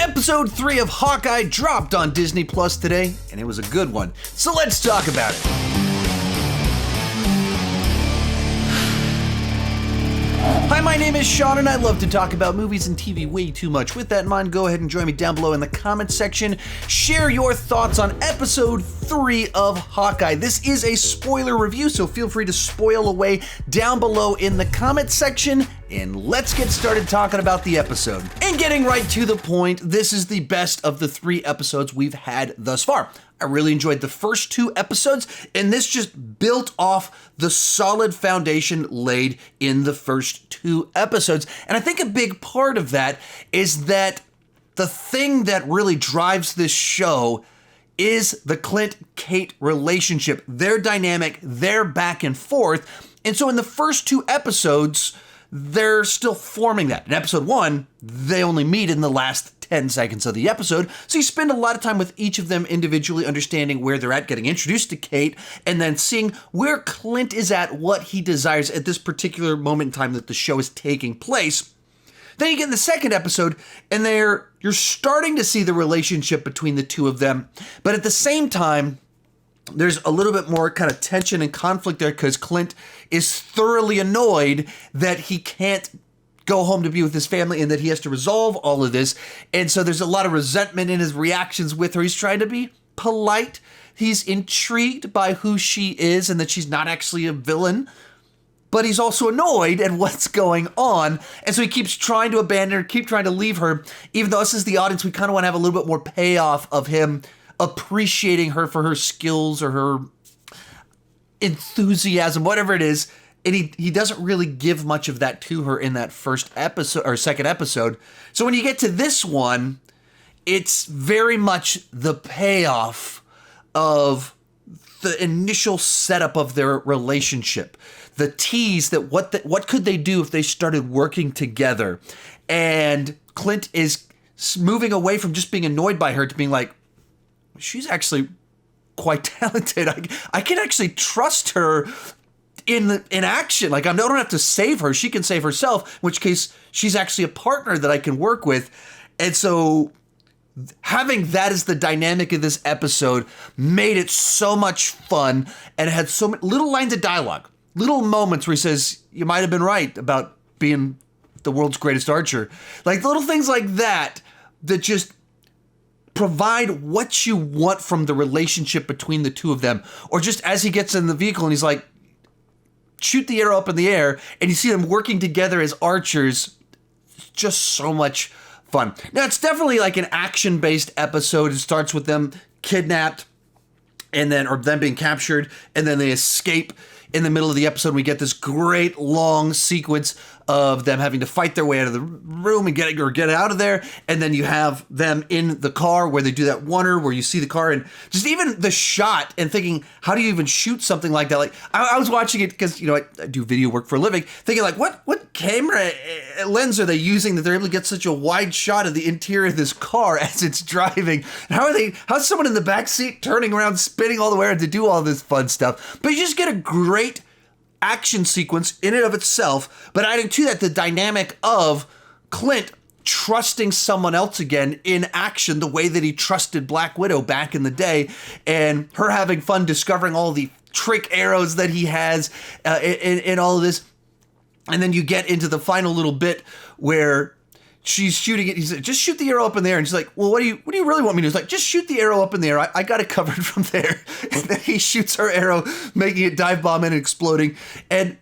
Episode 3 of Hawkeye dropped on Disney Plus today, and it was a good one. So let's talk about it. Hi, my name is Sean, and I love to talk about movies and TV way too much. With that in mind, go ahead and join me down below in the comments section. Share your thoughts on Episode 3 of Hawkeye. This is a spoiler review, so feel free to spoil away down below in the comments section. And let's get started talking about the episode. And getting right to the point, this is the best of the 3 episodes we've had thus far. I really enjoyed the first 2 episodes, and this just built off the solid foundation laid in the first 2 episodes. And I think a big part of that is that the thing that really drives this show is the Clint Kate relationship, their dynamic, their back and forth. And so in the first 2 episodes, they're still forming that. In episode 1, they only meet in the last 10 seconds of the episode, so you spend a lot of time with each of them individually, understanding where they're at, getting introduced to Kate, and then seeing where Clint is at, what he desires at this particular moment in time that the show is taking place. Then you get in the second episode, and you're starting to see the relationship between the two of them, but at the same time, there's a little bit more kind of tension and conflict there because Clint is thoroughly annoyed that he can't go home to be with his family and that he has to resolve all of this. And so there's a lot of resentment in his reactions with her. He's trying to be polite. He's intrigued by who she is and that she's not actually a villain, but he's also annoyed at what's going on. And so he keeps trying to abandon her, keep trying to leave her, even though us as the audience, we kind of want to have a little bit more payoff of him appreciating her for her skills or her enthusiasm, whatever it is. And he doesn't really give much of that to her in that first episode or second episode. So when you get to this one, it's very much the payoff of the initial setup of their relationship. The tease that what could they do if they started working together? And Clint is moving away from just being annoyed by her to being like, she's actually quite talented. I can actually trust her in action. Like, I don't have to save her. She can save herself, in which case she's actually a partner that I can work with. And so having that as the dynamic of this episode made it so much fun, and it had so many little lines of dialogue, little moments where he says, you might have been right about being the world's greatest archer. Like little things like that just provide what you want from the relationship between the two of them. Or just as he gets in the vehicle and he's like, shoot the arrow up in the air, and you see them working together as archers. Just so much fun. Now, it's definitely like an action-based episode. It starts with them kidnapped or them being captured, and then they escape in the middle of the episode. We get this great long sequence of them having to fight their way out of the room and get out of there. And then you have them in the car where they do that wonder where you see the car, and just even the shot and thinking, how do you even shoot something like that? Like I was watching it because, I do video work for a living, thinking like, what camera lens are they using that they're able to get such a wide shot of the interior of this car as it's driving? And how's someone in the back seat turning around, spinning all the way around to do all this fun stuff? But you just get a great action sequence in and of itself, but adding to that the dynamic of Clint trusting someone else again in action the way that he trusted Black Widow back in the day, and her having fun discovering all the trick arrows that he has in all of this. And then you get into the final little bit where she's shooting it. He's like, just shoot the arrow up in the air. And she's like, well, what do you really want me to do? He's like, just shoot the arrow up in the air. I got it covered from there. And then he shoots her arrow, making it dive bomb and exploding. And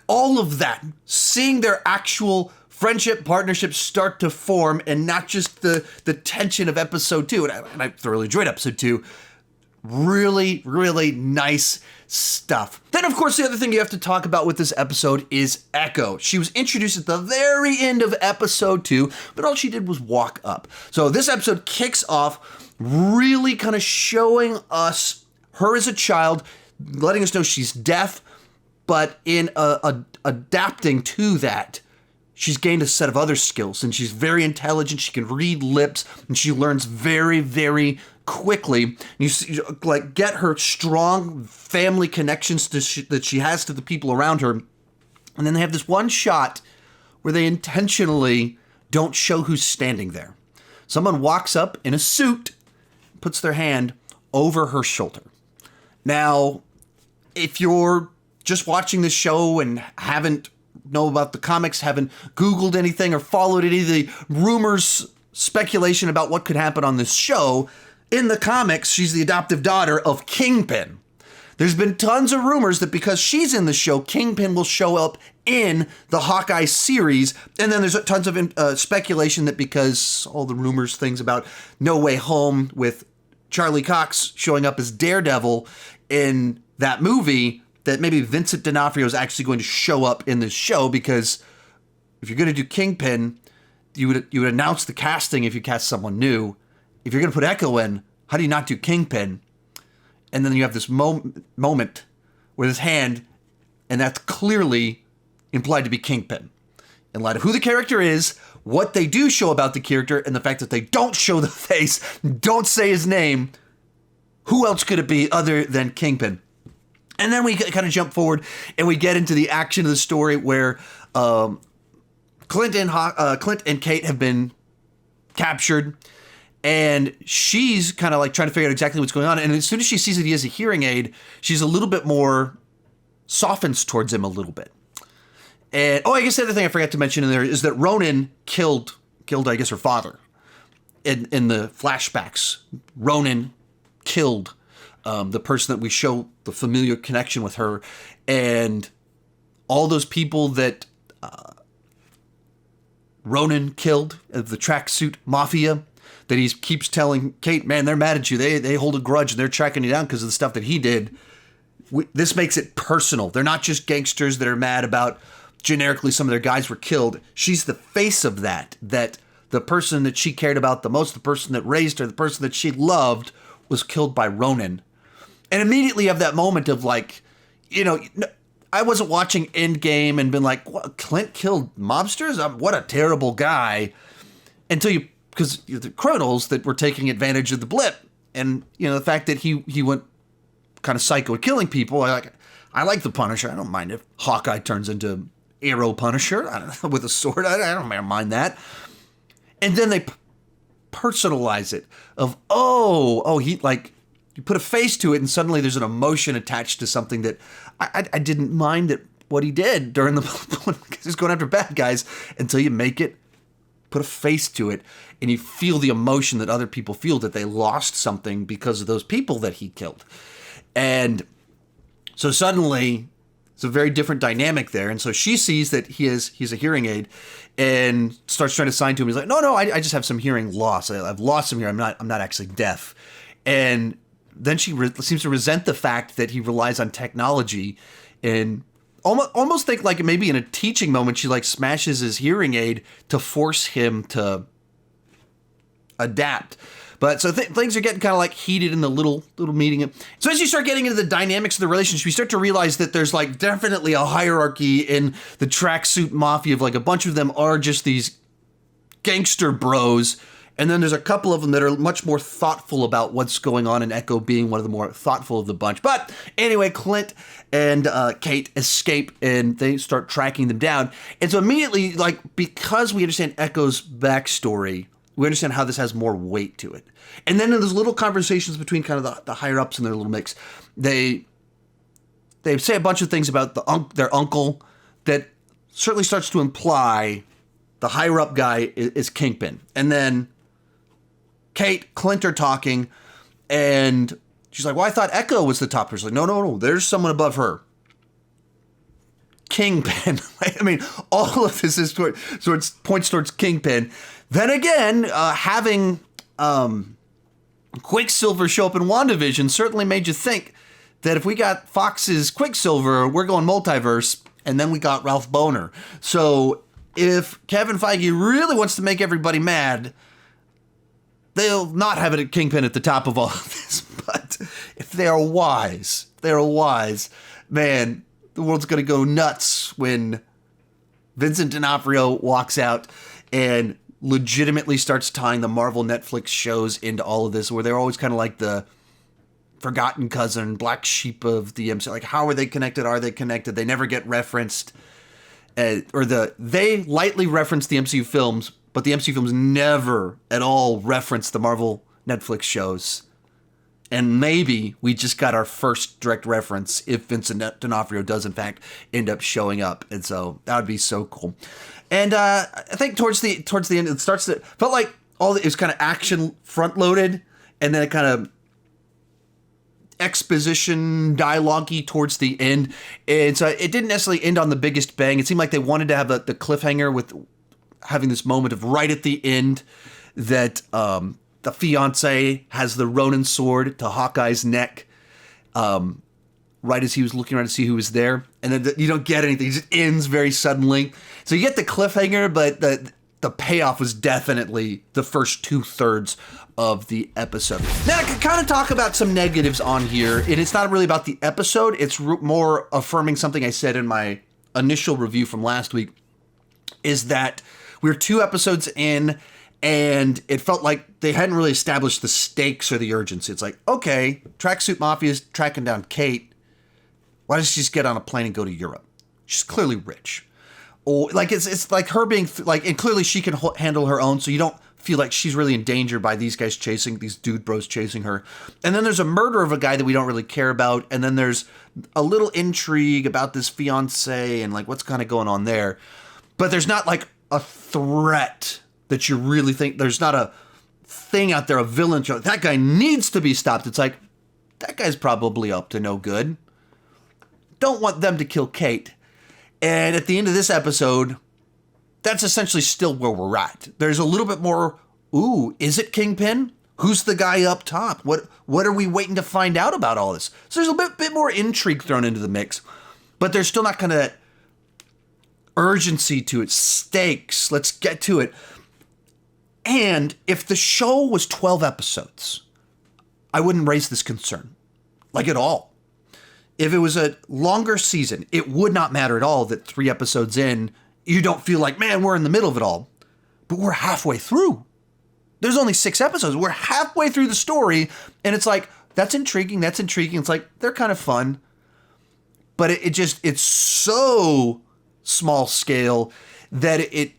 all of that, seeing their actual friendship, partnership start to form, and not just the tension of episode 2. And I thoroughly enjoyed episode 2. Really, really nice stuff. Then, of course, the other thing you have to talk about with this episode is Echo. She was introduced at the very end of episode 2, but all she did was walk up. So this episode kicks off really kind of showing us her as a child, letting us know she's deaf, but in adapting to that, she's gained a set of other skills, and she's very intelligent. She can read lips, and she learns very, very quickly. You see, like, get her strong family connections that she has to the people around her. And then they have this one shot where they intentionally don't show who's standing there. someone walks up in a suit, puts their hand over her shoulder. Now, if you're just watching the show and haven't know about the comics, haven't Googled anything or followed any of the rumors, speculation about what could happen on this show, in the comics, she's the adoptive daughter of Kingpin. There's been tons of rumors that because she's in the show, Kingpin will show up in the Hawkeye series. And then there's tons of speculation that because all the rumors, things about No Way Home with Charlie Cox showing up as Daredevil in that movie, that maybe Vincent D'Onofrio is actually going to show up in this show, because if you're going to do Kingpin, you would announce the casting if you cast someone new. If you're going to put Echo in, how do you not do Kingpin? And then you have this moment with his hand, and that's clearly implied to be Kingpin. In light of who the character is, what they do show about the character, and the fact that they don't show the face, don't say his name, who else could it be other than Kingpin? And then we kind of jump forward and we get into the action of the story where Clint and Kate have been captured, and she's kind of like trying to figure out exactly what's going on. And as soon as she sees that he has a hearing aid, she's a little bit more softens towards him a little bit. And I guess the other thing I forgot to mention in there is that Ronin killed I guess her father in the flashbacks. Ronin killed the person that we show the familiar connection with her, and all those people that Ronin killed, the Tracksuit Mafia, that he keeps telling Kate, man, they're mad at you. They hold a grudge and they're tracking you down because of the stuff that he did. This makes it personal. They're not just gangsters that are mad about generically some of their guys were killed. She's the face of that the person that she cared about the most, the person that raised her, the person that she loved, was killed by Ronin. And immediately you have that moment of like, I wasn't watching Endgame and been like, what, Clint killed mobsters? What a terrible guy. Because the criminals that were taking advantage of the blip. And, the fact that he went kind of psycho at killing people. I like the Punisher. I don't mind if Hawkeye turns into Arrow Punisher. I don't know, with a sword. I don't mind that. And then they personalize it of, he like, you put a face to it and suddenly there's an emotion attached to something that I didn't mind that what he did during because he's going after bad guys, until you make it, put a face to it, and you feel the emotion that other people feel, that they lost something because of those people that he killed. And so suddenly it's a very different dynamic there. And so she sees that he's a hearing aid and starts trying to sign to him. He's like, no, I just have some hearing loss. I've lost some hearing. I'm not actually deaf. And then she seems to resent the fact that he relies on technology, and almost think like maybe in a teaching moment, she like smashes his hearing aid to force him to adapt. But so things are getting kind of like heated in the little meeting. So as you start getting into the dynamics of the relationship, you start to realize that there's like definitely a hierarchy in the Tracksuit Mafia of like a bunch of them are just these gangster bros. And then there's a couple of them that are much more thoughtful about what's going on, and Echo being one of the more thoughtful of the bunch. But anyway, Clint and Kate escape, and they start tracking them down. And so immediately, like, because we understand Echo's backstory, we understand how this has more weight to it. And then in those little conversations between kind of the higher-ups in their little mix, they say a bunch of things about their uncle that certainly starts to imply the higher-up guy is Kingpin. And then Kate, Clint are talking, and she's like, well, I thought Echo was the top person. Like, no, there's someone above her. Kingpin. I mean, all of this is points towards Kingpin. Then again, having Quicksilver show up in WandaVision certainly made you think that if we got Fox's Quicksilver, we're going multiverse, and then we got Ralph Bohner. So if Kevin Feige really wants to make everybody mad, they'll not have it at Kingpin at the top of all of this. But if they are wise, man, the world's going to go nuts when Vincent D'Onofrio walks out and legitimately starts tying the Marvel Netflix shows into all of this, where they're always kind of like the forgotten cousin, black sheep of the MCU. Like, how are they connected? Are they connected? They never get referenced. They lightly reference the MCU films, but the MCU films never at all reference the Marvel Netflix shows. And maybe we just got our first direct reference if Vincent D'Onofrio does, in fact, end up showing up. And so that would be so cool. And I think towards the end, it starts to felt like it was kind of action front loaded, and then it kind of exposition dialogue-y towards the end. And so it didn't necessarily end on the biggest bang. It seemed like they wanted to have the cliffhanger with having this moment of right at the end that the fiance has the Ronin sword to Hawkeye's neck, right as he was looking around to see who was there. And then you don't get anything. It just ends very suddenly. So you get the cliffhanger, but the payoff was definitely the first 2/3 of the episode. Now I can kind of talk about some negatives on here. And it's not really about the episode. It's more affirming something I said in my initial review from last week, is that we're 2 episodes in, and it felt like they hadn't really established the stakes or the urgency. It's like, okay, Tracksuit Mafia is tracking down Kate. Why doesn't she just get on a plane and go to Europe? She's clearly rich. Or like it's like her being like, and clearly she can handle her own, so you don't feel like she's really in danger by these dude bros chasing her. And then there's a murder of a guy that we don't really care about, and then there's a little intrigue about this fiance and like what's kind of going on there. But there's not like a threat that you really think, there's not a thing out there, a villain, that guy needs to be stopped. It's like, that guy's probably up to no good. Don't want them to kill Kate. And at the end of this episode, that's essentially still where we're at. There's a little bit more, is it Kingpin? Who's the guy up top? What are we waiting to find out about all this? So there's a bit more intrigue thrown into the mix, but there's still not kind of urgency to it, stakes, let's get to it. And if the show was 12 episodes, I wouldn't raise this concern, like at all. If it was a longer season, it would not matter at all that 3 episodes in, you don't feel like, man, we're in the middle of it all. But we're halfway through. There's only 6 episodes. We're halfway through the story, and it's like, that's intriguing. It's like, they're kind of fun. But it's so small scale that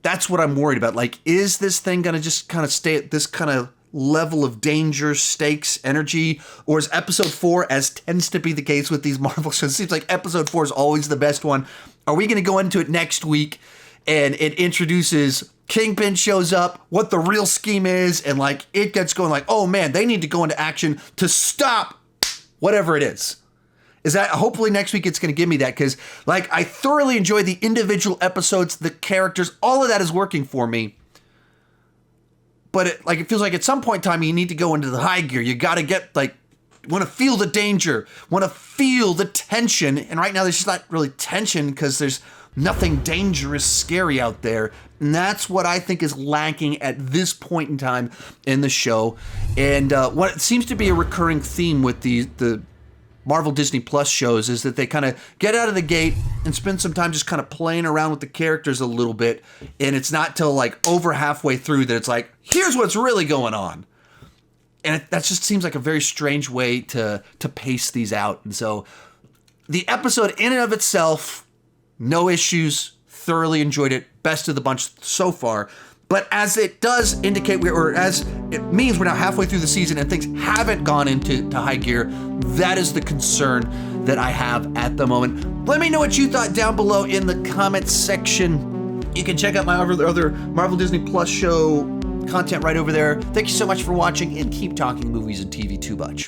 that's what I'm worried about. Like, is this thing going to just kind of stay at this kind of level of danger, stakes, energy? Or is episode 4, as tends to be the case with these Marvel shows, it seems like episode 4 is always the best one. Are we going to go into it next week and it introduces Kingpin shows up, what the real scheme is, and like it gets going like, oh man, they need to go into action to stop whatever it is? Is that, hopefully next week it's going to give me that, because like I thoroughly enjoy the individual episodes, the characters, all of that is working for me. But it feels like at some point in time you need to go into the high gear. You got to get like, want to feel the danger, want to feel the tension. And right now there's just not really tension because there's nothing dangerous, scary out there. And that's what I think is lacking at this point in time in the show. And what seems to be a recurring theme with the Marvel Disney Plus shows is that they kind of get out of the gate and spend some time just kind of playing around with the characters a little bit. And it's not till like over halfway through that it's like, here's what's really going on. And that just seems like a very strange way to pace these out. And so the episode in and of itself, no issues, thoroughly enjoyed it, best of the bunch so far. But as it does indicate, or as it means we're now halfway through the season and things haven't gone into high gear, that is the concern that I have at the moment. Let me know what you thought down below in the comments section. You can check out my other Marvel Disney Plus show content right over there. Thank you so much for watching, and keep talking movies and TV too much.